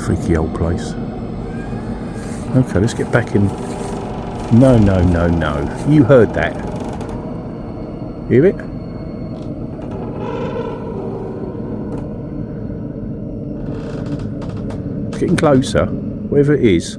Freaky old place. Okay, let's get back in. No. You heard that. Hear it? It's getting closer, wherever it is.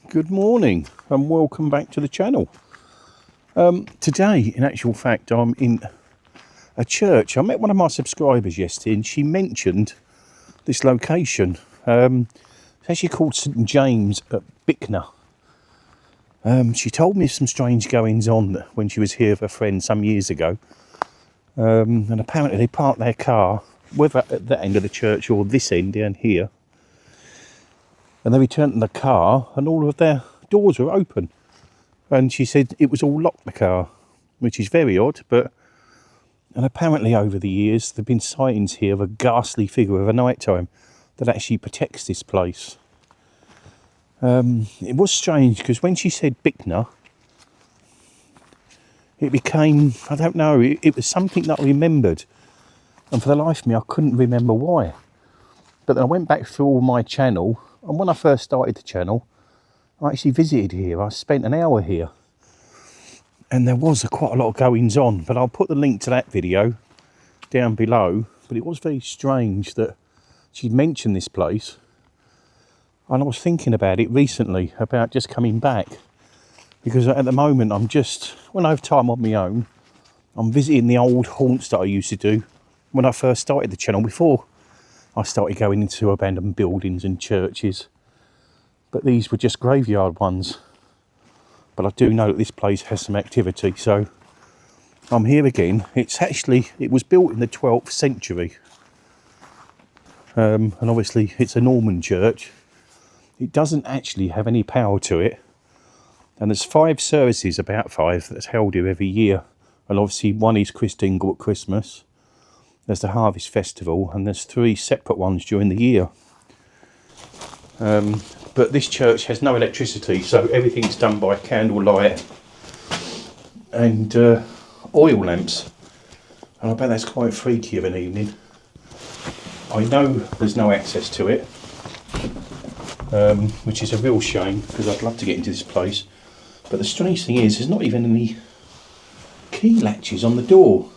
Good morning and welcome back to the channel. Today, in actual fact, I'm in a church. I met one of my subscribers yesterday and she mentioned this location. It's actually called St James at Bicknor. She told me some strange goings on when she was here with a friend some years ago. And apparently they parked their car, whether at that end of the church or this end down here. And they returned in the car and all of their doors were open. And she said it was all locked, the car, which is very odd. And apparently over the years there have been sightings here of a ghastly figure of a night time that actually protects this place. It was strange because when she said Bicknor, it became, I don't know, it was something that I remembered. And for the life of me, I couldn't remember why. But then I went back through all my channel. And when I first started the channel, I actually visited here. I spent an hour here. And there was quite a lot of goings on. But I'll put the link to that video down below. But it was very strange that she'd mentioned this place. And I was thinking about it recently, about just coming back. Because at the moment, when I have time on my own, I'm visiting the old haunts that I used to do when I first started the channel, before I started going into abandoned buildings and churches. But these were just graveyard ones. But I do know that this place has some activity, so I'm here again. It was built in the 12th century. And obviously it's a Norman church. It doesn't actually have any power to it. And there's 5 services, about 5, that's held here every year. And obviously one is Christingle at Christmas. There's the Harvest Festival, and there's 3 separate ones during the year. But this church has no electricity, so everything's done by candlelight and oil lamps. And I bet that's quite freaky of an evening. I know there's no access to it, which is a real shame, because I'd love to get into this place. But the strange thing is, there's not even any key latches on the door.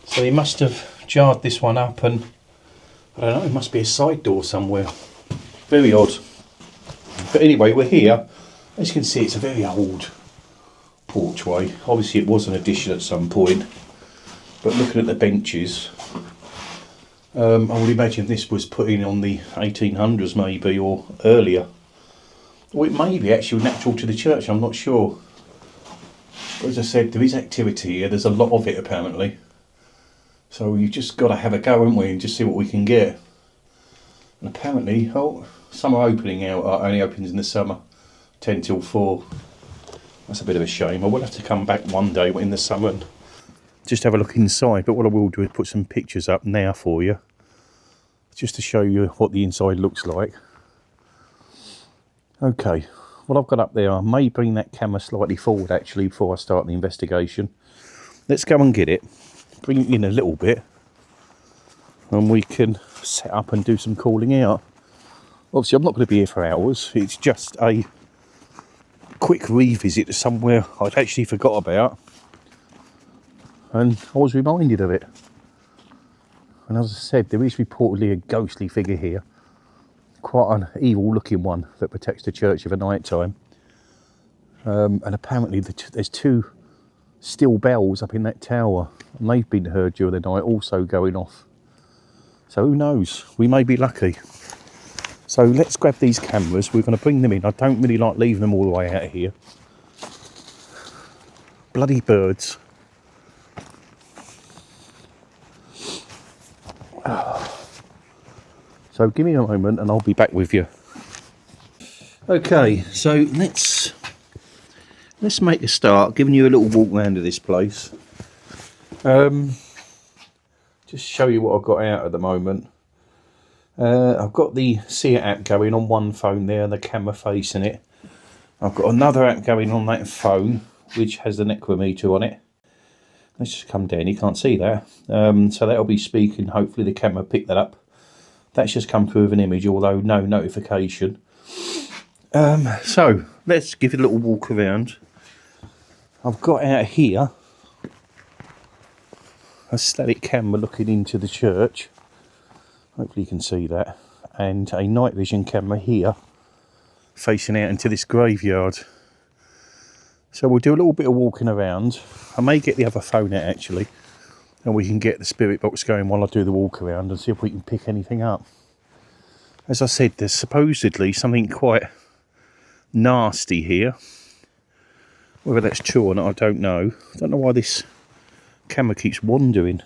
So he must have jarred this one up, and I don't know, it must be a side door somewhere. Very odd. But anyway, we're here. As you can see, it's a very old porchway. Obviously it was an addition at some point. But looking at the benches, I would imagine this was put in on the 1800s maybe, or earlier. Or it may be actually natural to the church, I'm not sure. But as I said, there is activity here. There's a lot of it apparently. So you've just got to have a go, haven't we, and just see what we can get. And apparently, summer opening only opens in the summer, 10 till 4. That's a bit of a shame. I will have to come back one day in the summer and just have a look inside. But what I will do is put some pictures up now for you, just to show you what the inside looks like. Okay, what I've got up there, I may bring that camera slightly forward actually before I start the investigation. Let's go and get it. Bring it in a little bit and we can set up and do some calling out. Obviously I'm not going to be here for hours, it's just a quick revisit to somewhere I'd actually forgot about, and I was reminded of it. And as I said, there is reportedly a ghostly figure here, quite an evil looking one that protects the church of a night time. And apparently there's 2 steel bells up in that tower, and they've been heard during the night also going off. So who knows, we may be lucky. So let's grab these cameras, we're going to bring them in. I don't really like leaving them all the way out of here. Bloody birds. So give me a moment and I'll be back with you. Okay, so let's make a start, giving you a little walk around of this place. Just show you what I've got out at the moment. I've got the Seer app going on one phone there, the camera facing it. I've got another app going on that phone, which has the necrometer on it. Let's just come down, you can't see that. So that'll be speaking, hopefully the camera picked that up. That's just come through with an image, although no notification. So let's give it a little walk around. I've got out here a static camera looking into the church. Hopefully you can see that. And a night vision camera here facing out into this graveyard. So we'll do a little bit of walking around. I may get the other phone out actually, and we can get the spirit box going while I do the walk around and see if we can pick anything up. As I said, there's supposedly something quite nasty here. Whether that's true or not, I don't know. I don't know why this camera keeps wandering.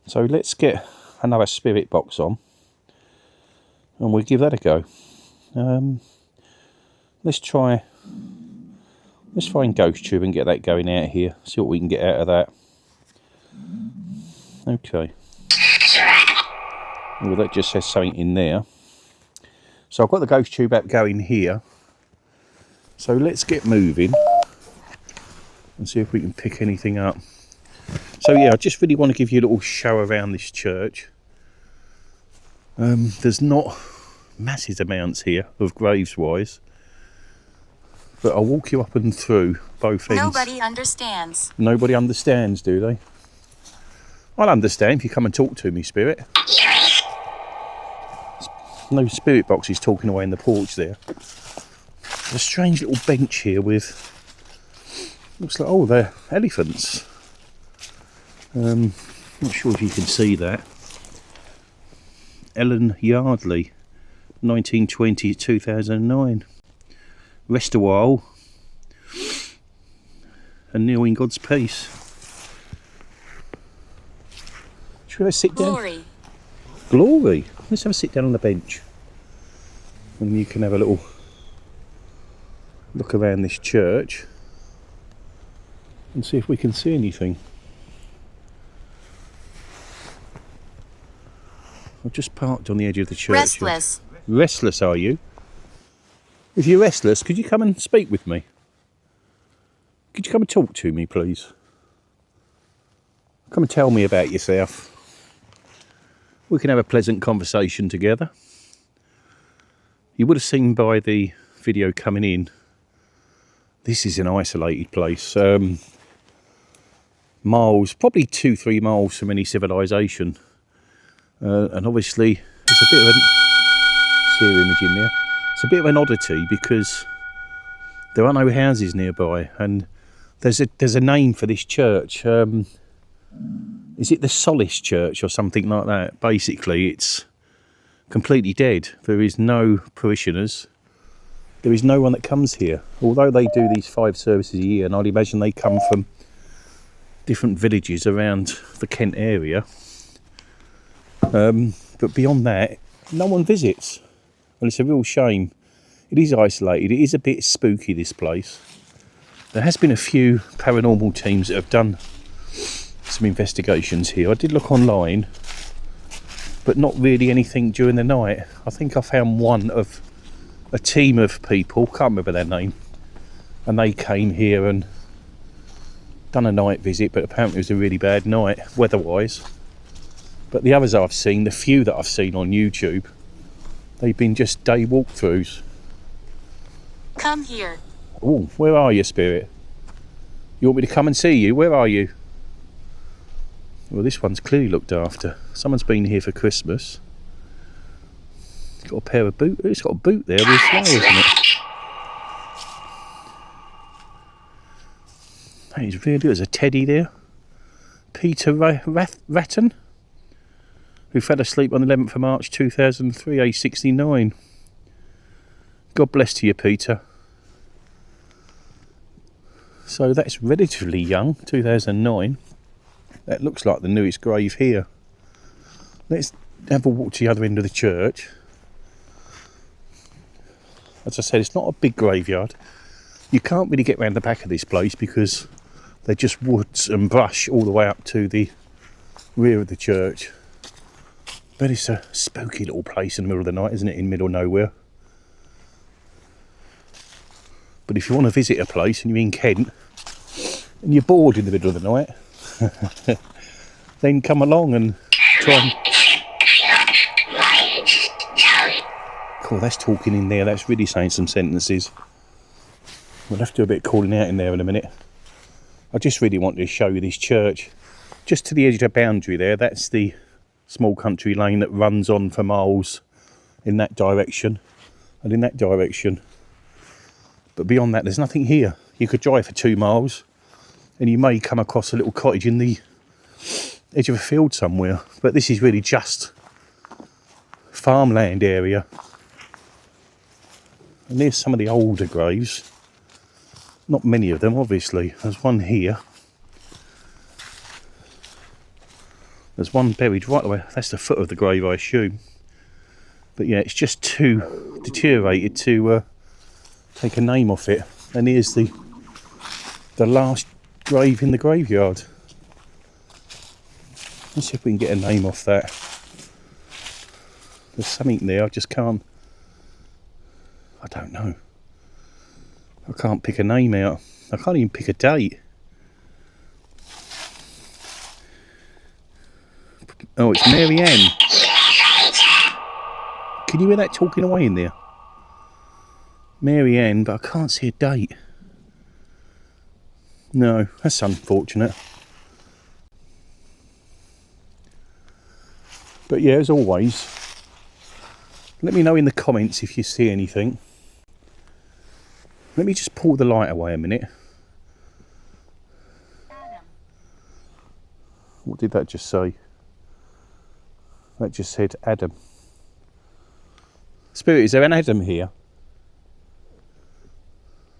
So let's get another spirit box on and we'll give that a go. Let's find Ghost Tube and get that going out here, see what we can get out of that. Okay. Well, that just says something in there. So I've got the Ghost Tube app going here. So let's get moving and see if we can pick anything up. So yeah, I just really want to give you a little show around this church. There's not massive amounts here of graves wise, but I'll walk you up and through both ends. Nobody understands. Nobody understands, do they? I'll understand if you come and talk to me, spirit. No spirit boxes talking away in the porch there. There's a strange little bench here with, looks like, oh, they're elephants. Not sure if you can see that. Ellen Yardley, 1920 to 2009. Rest a while and kneel in God's peace. Should I sit down? Glory. Glory. Let's have a sit down on the bench. And you can have a little look around this church and see if we can see anything. I've just parked on the edge of the church. Restless. Restless, are you? If you're restless, could you come and speak with me? Could you come and talk to me, please? Come and tell me about yourself. We can have a pleasant conversation together. You would have seen by the video coming in, this is an isolated place. Miles, probably 2-3 miles from any civilization. And obviously, it's a bit of an seer image in there. It's a bit of an oddity because there are no houses nearby, and there's a name for this church. Is it the Solace Church or something like that? Basically, it's completely dead. There is no parishioners. There is no one that comes here. Although they do these 5 services a year, and I'd imagine they come from different villages around the Kent area. But beyond that, no one visits. And it's a real shame. It is isolated. It is a bit spooky, this place. There has been a few paranormal teams that have done some investigations here. I did look online, but not really anything during the night. I think I found one of a team of people, can't remember their name, and they came here and done a night visit, but apparently it was a really bad night, weather-wise. But the others I've seen, the few that I've seen on YouTube, they've been just day walkthroughs. Come here. Oh, where are you, Spirit? You want me to come and see you? Where are you? Well, this one's clearly looked after. Someone's been here for Christmas. It's got a pair of boots. It's got a boot there as well, isn't it? That is really good. There's a teddy there. Peter Ratton, who fell asleep on the 11th of March 2003, age 69. God bless to you, Peter. So that's relatively young, 2009. That looks like the newest grave here. Let's have a walk to the other end of the church. As I said, it's not a big graveyard. You can't really get round the back of this place because they're just woods and brush all the way up to the rear of the church. But it's a spooky little place in the middle of the night, isn't it? In middle of nowhere. But if you want to visit a place and you're in Kent and you're bored in the middle of the night, then come along and try and... Cool, that's talking in there. That's really saying some sentences. We'll have to do a bit of calling out in there in a minute. I just really wanted to show you this church. Just to the edge of the boundary there, that's the small country lane that runs on for miles in that direction and in that direction. But beyond that, there's nothing here. You could drive for 2 miles and you may come across a little cottage in the edge of a field somewhere. But this is really just farmland area. And there's some of the older graves. Not many of them, obviously. There's one here. There's one buried right away. That's the foot of the grave, I assume. But yeah, it's just too deteriorated to take a name off it. And here's the last grave in the graveyard. Let's see if we can get a name off that. There's something there, I just can't... I don't know. I can't pick a name out. I can't even pick a date. Oh, it's Mary Ann. Can you hear that talking away in there? Mary Ann, but I can't see a date. No, that's unfortunate. But yeah, as always, let me know in the comments if you see anything. Let me just pull the light away a minute. Adam. What did that just say? That just said Adam. Spirit, is there an Adam here?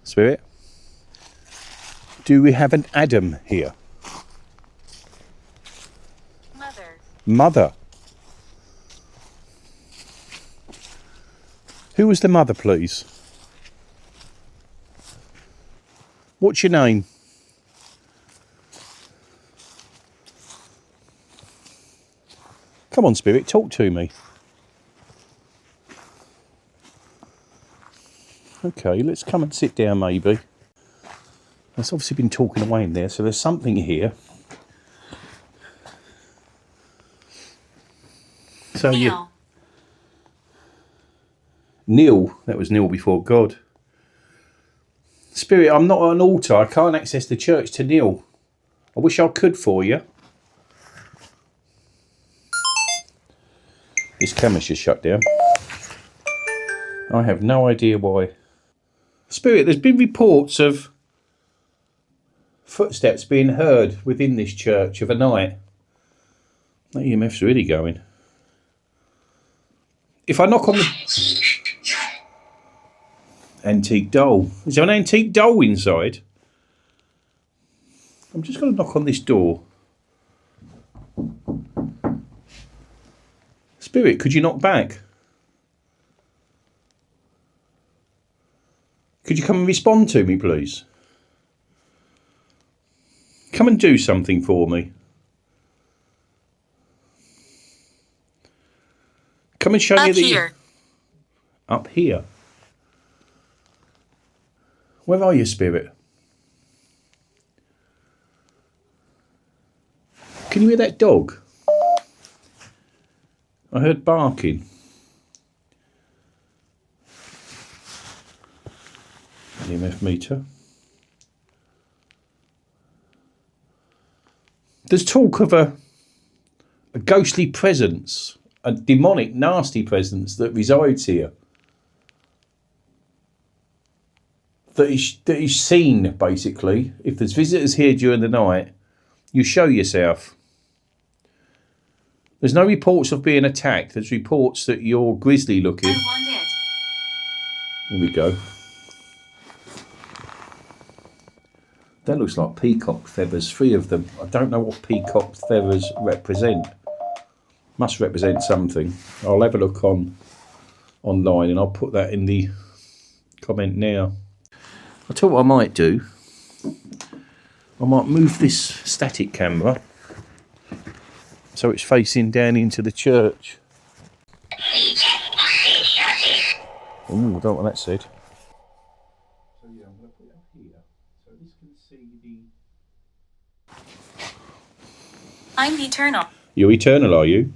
Spirit? Do we have an Adam here? Mother. Mother. Who was the mother, please? What's your name? Come on, Spirit, talk to me. Okay, let's come and sit down maybe. It's obviously been talking away in there, so there's something here. So Neil. Neil, that was Neil before God. Spirit, I'm not on an altar. I can't access the church to Neil. I wish I could for you. This camera's just shut down. I have no idea why. Spirit, there's been reports of footsteps being heard within this church of a night. That EMF's really going. If I knock on the... Antique doll. Is there an antique doll inside? I'm just going to knock on this door. Spirit, could you knock back? Could you come and respond to me, please? Come and do something for me. Come and show me Up here. Up here. Where are you, Spirit? Can you hear that dog? I heard barking. EMF meter. There's talk of a ghostly presence, a demonic, nasty presence that resides here. That is seen, basically. If there's visitors here during the night, you show yourself. There's no reports of being attacked. There's reports that you're grisly looking. I want it. Here we go. That looks like peacock feathers, 3 of them. I don't know what peacock feathers represent. Must represent something. I'll have a look online and I'll put that in the comment now. I'll tell you what I might do. I might move this static camera so it's facing down into the church. Ooh, I don't want that said. So yeah, I'm going to put it up here so this can see the... I'm eternal. You're eternal, are you?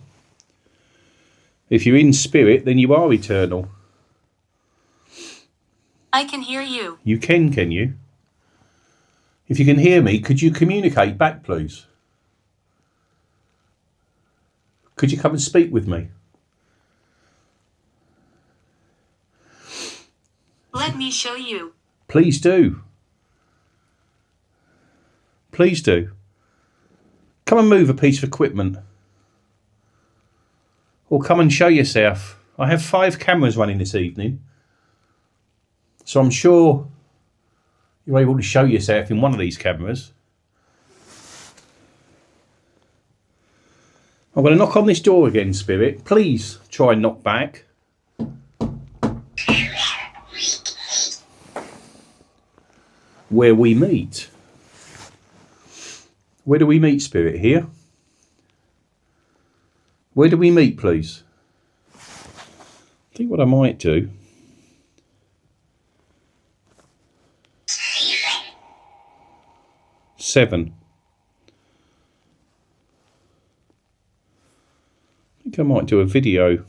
If you're in spirit, then you are eternal. I can hear you. You can you? If you can hear me, could you communicate back, please? Could you come and speak with me? Let me show you. Please do. Please do. Come and move a piece of equipment. Or come and show yourself. I have 5 cameras running this evening. So I'm sure you're able to show yourself in one of these cameras. I'm going to knock on this door again, Spirit. Please try and knock back. Where we meet. Where do we meet, Spirit? Here? Where do we meet, please? I think what I might do... 7. I think I might do a video.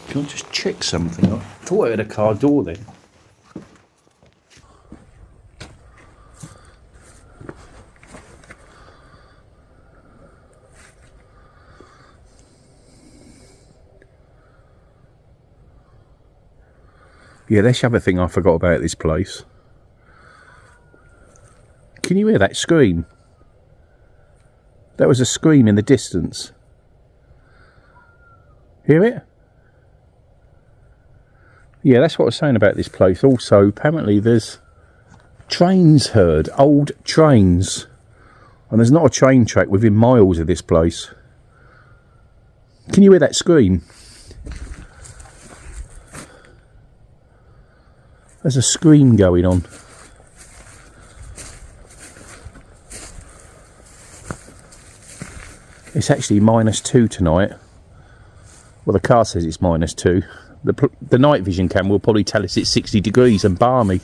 Can I just check something? I thought I had a car door then. Yeah, that's the other thing I forgot about this place. Can you hear that scream? That was a scream in the distance. Hear it? Yeah, that's what I was saying about this place. Also, apparently there's trains heard, old trains. And there's not a train track within miles of this place. Can you hear that scream? There's a scream going on. It's actually -2 tonight. Well, the car says it's -2. The night vision camera will probably tell us it's 60 degrees and balmy.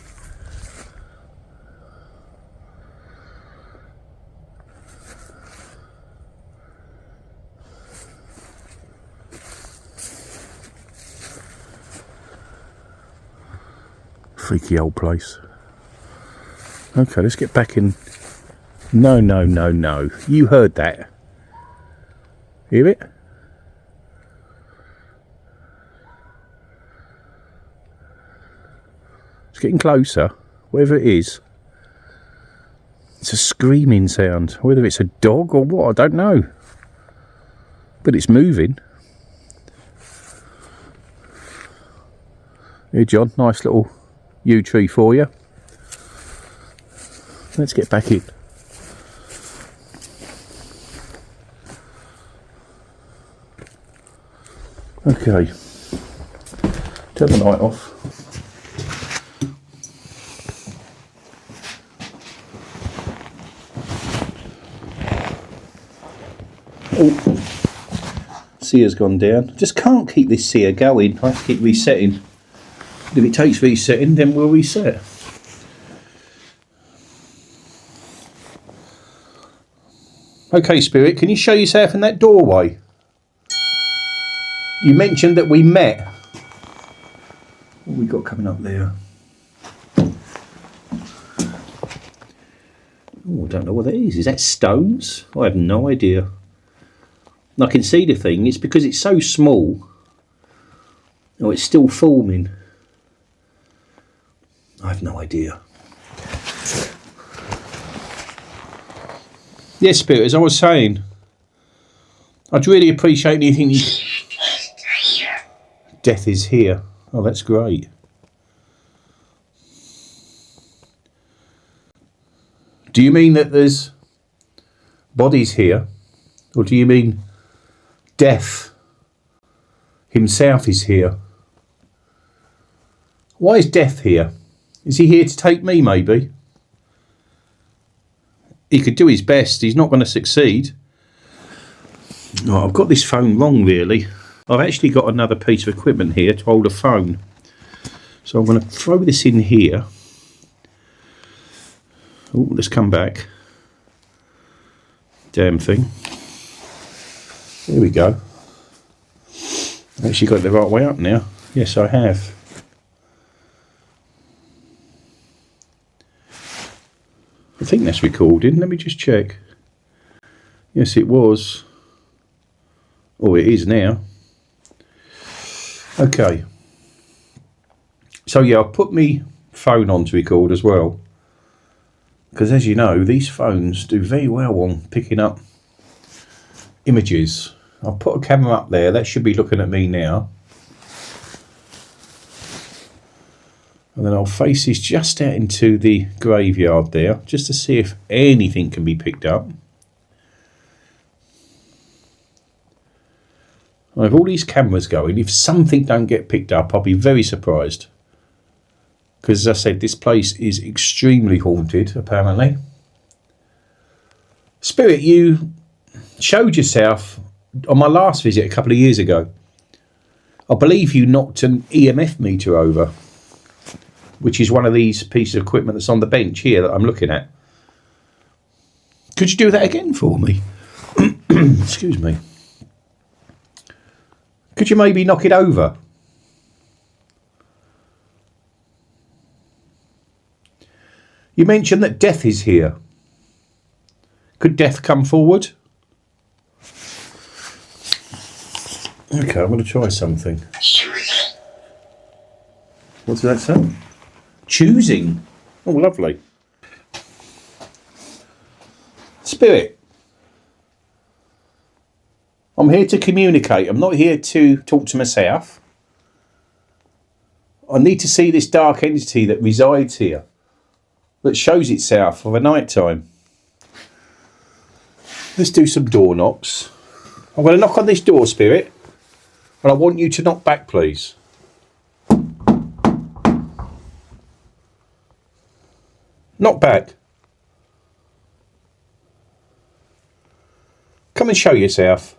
Freaky old place. Okay, let's get back in. No. You heard that. Hear it? It's getting closer. Whatever it is. It's a screaming sound. Whether it's a dog or what, I don't know. But it's moving. Here, John, nice little yew tree for you. Let's get back in. Okay. Turn the light off. Oh, sear's gone down. Just can't keep this sear going. I have to keep resetting. If it takes resetting, then we'll reset. Okay, Spirit, can you show yourself in that doorway? You mentioned that we met. What have we got coming up there? Oh, I don't know what that is. Is that stones? I have no idea. And I can see the thing. It's because it's so small. Oh, it's still forming. I have no idea. Yes, Spirit, as I was saying, I'd really appreciate anything you... Death is here. Oh, that's great. Do you mean that there's bodies here? Or do you mean Death himself is here? Why is Death here? Is he here to take me, maybe? He could do his best. He's not going to succeed. Oh, I've got this phone wrong, really. I've actually got another piece of equipment here to hold a phone. So I'm going to throw this in here. Oh, let's come back. Damn thing. There we go. I've actually got it the right way up now. Yes, I have. I think that's recording. Let me just check. Yes, it was. Oh, it is now. Okay. So yeah, I've put my phone on to record as well. Because as you know, these phones do very well on picking up images. I'll put a camera up there. That should be looking at me now. And then I'll face this just out into the graveyard there, just to see if anything can be picked up. I have all these cameras going. If something don't get picked up, I'll be very surprised. Because as I said, this place is extremely haunted, apparently. Spirit, you showed yourself on my last visit a couple of years ago. I believe you knocked an EMF meter over, which is one of these pieces of equipment that's on the bench here that I'm looking at. Could you do that again for me? Excuse me. Could you maybe knock it over? You mentioned that Death is here. Could Death come forward? Okay, I'm going to try something. What's that sound? Choosing. Oh, lovely. Spirit. I'm here to communicate. I'm not here to talk to myself. I need to see this dark entity that resides here, that shows itself of a night time. Let's do some door knocks. I'm going to knock on this door, Spirit, and I want you to knock back, please. Knock back. Come and show yourself.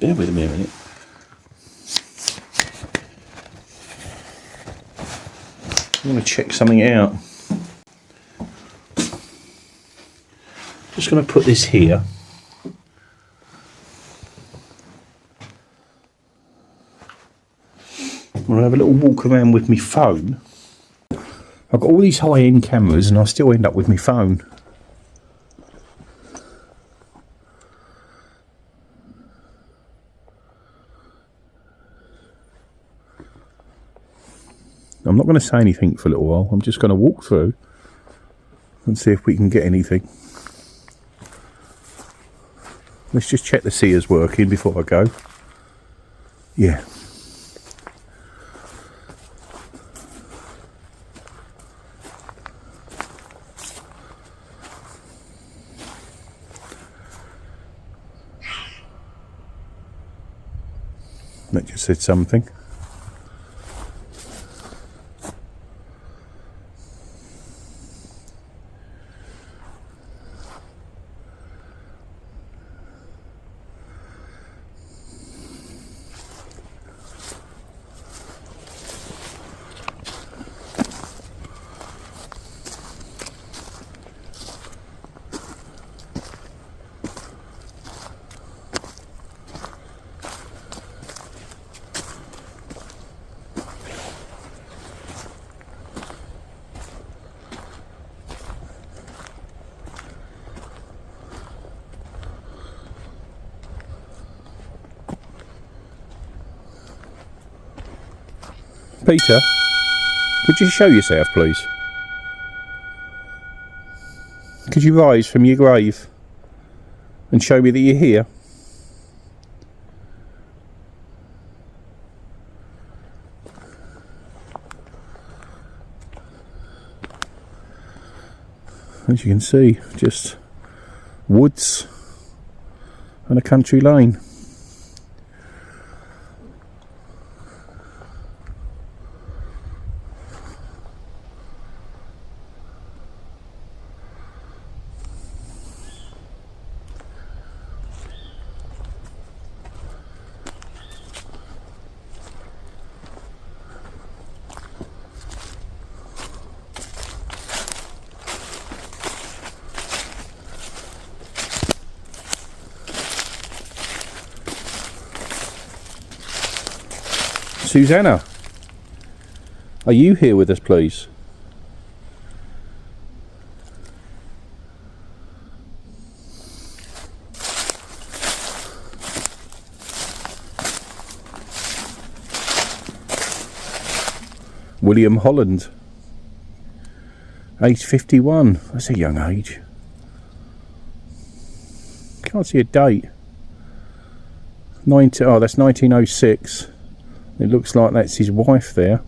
Bear with me a minute. I'm going to check something out. Just going to put this here. I'm going to have a little walk around with my phone. I've got all these high-end cameras and I still end up with my phone. I'm not going to say anything for a little while. I'm just going to walk through and see if we can get anything. Let's just check the seer's working before I go. Yeah. That just said something. Peter, could you show yourself, please? Could you rise from your grave and show me that you're here? As you can see, just woods and a country lane. Susanna, are you here with us, please? William Holland, age 51. That's a young age. Can't see a date. Oh, that's 1906. It looks like that's his wife there.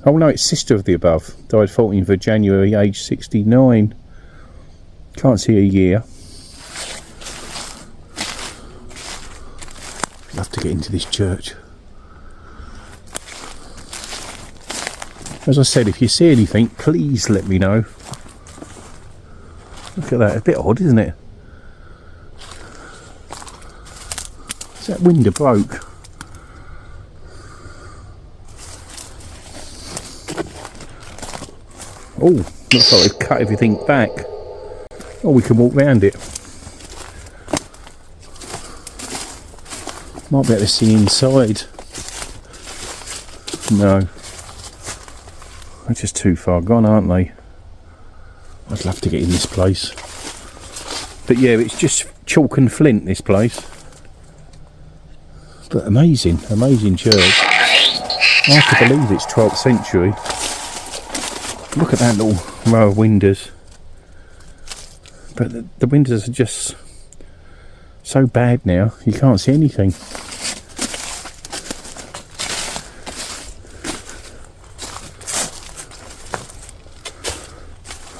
Oh no, it's sister of the above. Died 14th of January, age 69. Can't see a year. Love to get into this church. As I said, if you see anything, please let me know. Look at that, a bit odd, isn't it? Is that window broke? Oh, looks like they've cut everything back. Oh, we can walk round it. Might be able to see inside. No. They're just too far gone, aren't they? I'd love to get in this place. But yeah, it's just chalk and flint, this place. But amazing, amazing church. I have to believe it's 12th century. Look at that little row of windows. But the windows are just so bad now, you can't see anything.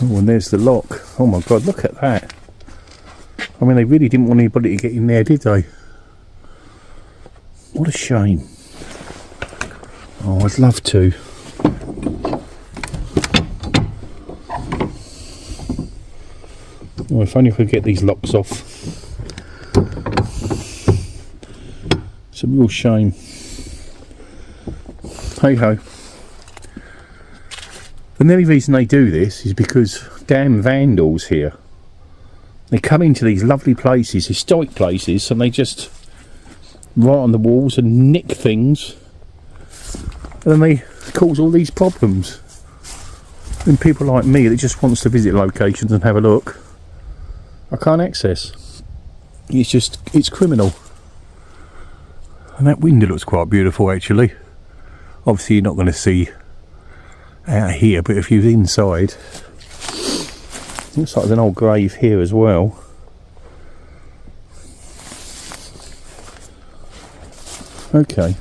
Oh, and there's the lock. Oh my god, look at that. I mean, they really didn't want anybody to get in there, did they? What a shame. Oh, I'd love to. Oh, if only I could get these locks off. It's a real shame. Hey ho. And the only reason they do this is because damn vandals here. They come into these lovely places, historic places, and they just write on the walls and nick things. And then they cause all these problems. And people like me that just wants to visit locations and have a look, I can't access. It's criminal. And that window looks quite beautiful actually. Obviously you're not going to see out here, but if you're inside, looks like there's an old grave here as well. Okay.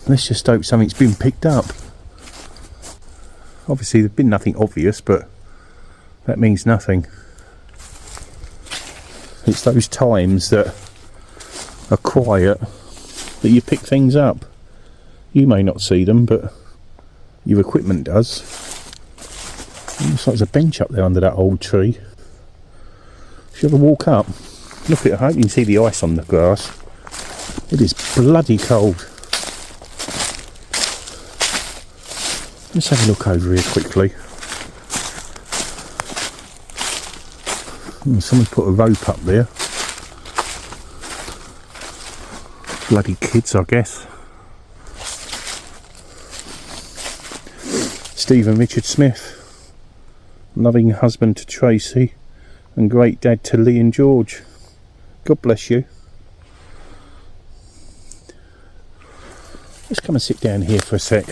Let's just hope something's been picked up. Obviously there's been nothing obvious, but that means nothing. It's those times that are quiet that you pick things up. You may not see them, but your equipment does. Looks like there's a bench up there under that old tree. Should I walk up? Look at it, I hope you can see the ice on the grass. It is bloody cold. Let's have a look over here quickly. Someone's put a rope up there. Bloody kids, I guess. Stephen Richard Smith, loving husband to Tracy and great dad to Lee and George. God bless you. Let's come and sit down here for a sec.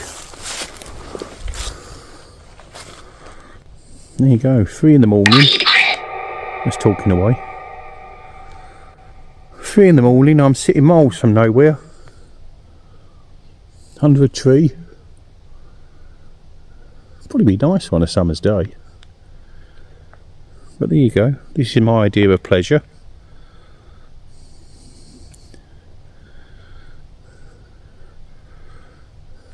There you go, 3 in the morning. That's talking away. 3 in the morning, I'm sitting miles from nowhere. Under a tree. Probably be nice on a summer's day. But there you go, this is my idea of pleasure.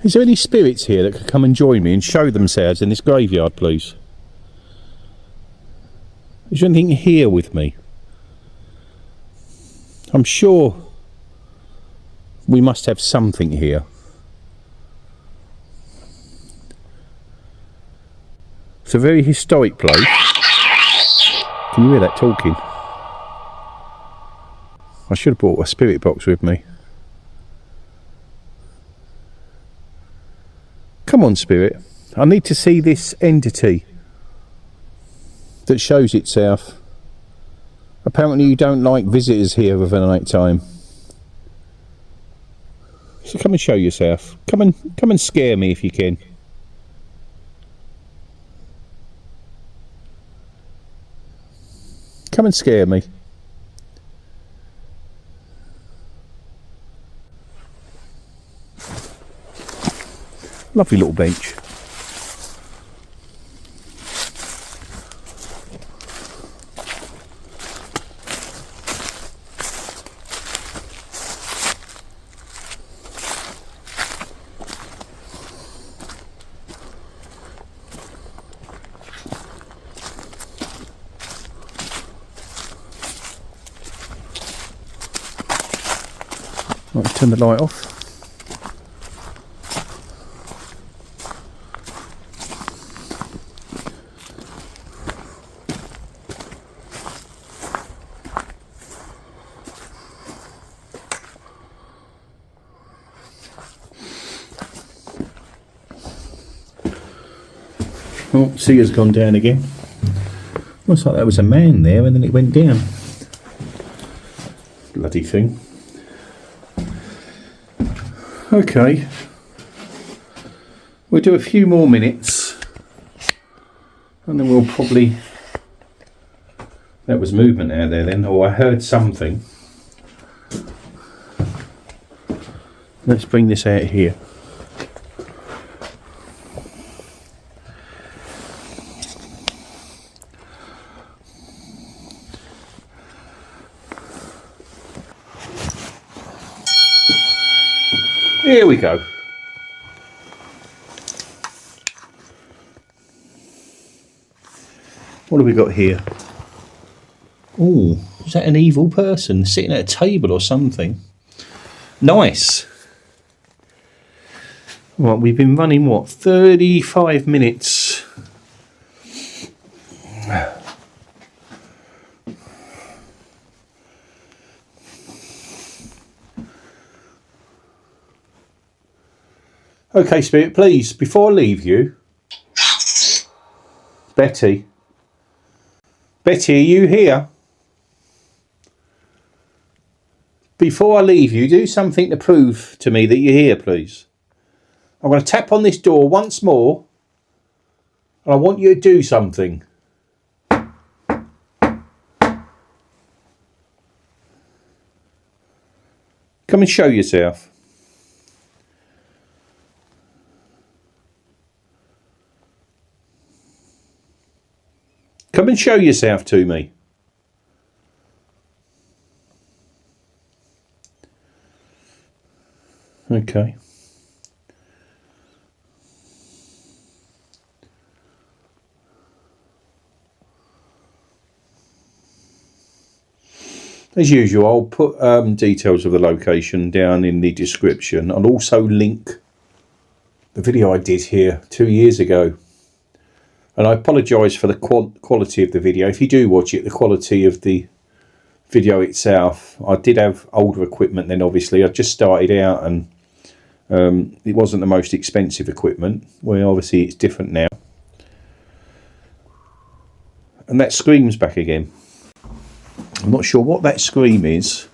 Is there any spirits here that could come and join me and show themselves in this graveyard, please? Is there anything here with me? I'm sure we must have something here. It's a very historic place. Can you hear that talking? I should have brought a spirit box with me. Come on, spirit. I need to see this entity that shows itself. Apparently you don't like visitors here of a night time. So come and show yourself. Come and scare me if you can. Come and scare me. Lovely little bench. Right, turn the light off. Oh, sea has gone down again. Looks like there was a man there and then it went down. Bloody thing. Okay, we'll do a few more minutes and then we'll probably... That was movement out there then, or I heard something. Let's bring this out here. Here we go. What have we got here? Oh, is that an evil person sitting at a table or something? Nice. Right, we've been running, what, 35 minutes? Okay, Spirit, please, before I leave you... Betty, are you here? Before I leave you, do something to prove to me that you're here, please. I'm going to tap on this door once more, and I want you to do something. Come and show yourself. Come and show yourself to me. Okay. As usual, I'll put details of the location down in the description. I'll also link the video I did here 2 years ago. And I apologise for the quality of the video. If you do watch it, the quality of the video itself. I did have older equipment then, obviously. I just started out and it wasn't the most expensive equipment. Well, obviously it's different now. And that scream's back again. I'm not sure what that scream is,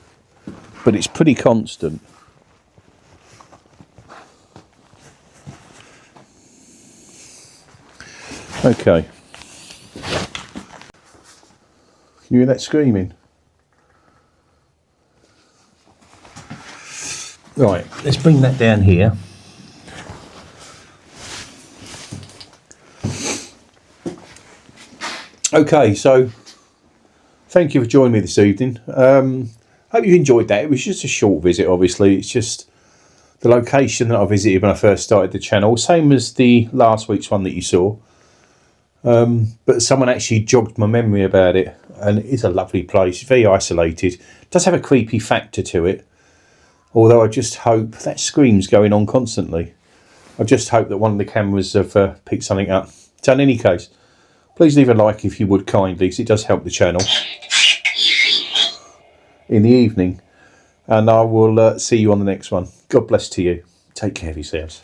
but it's pretty constant. Okay. Can you hear that screaming? Right, let's bring that down here. Okay, so thank you for joining me this evening. Hope you enjoyed that. It was just a short visit, obviously. It's just the location that I visited when I first started the channel, same as the last week's one that you saw. But someone actually jogged my memory about it, and it is a lovely place, very isolated. It does have a creepy factor to it, although I just hope that scream's going on constantly. I just hope that one of the cameras have picked something up. So in any case, please leave a like if you would kindly, because it does help the channel in the evening. And I will see you on the next one. God bless to you. Take care of yourselves.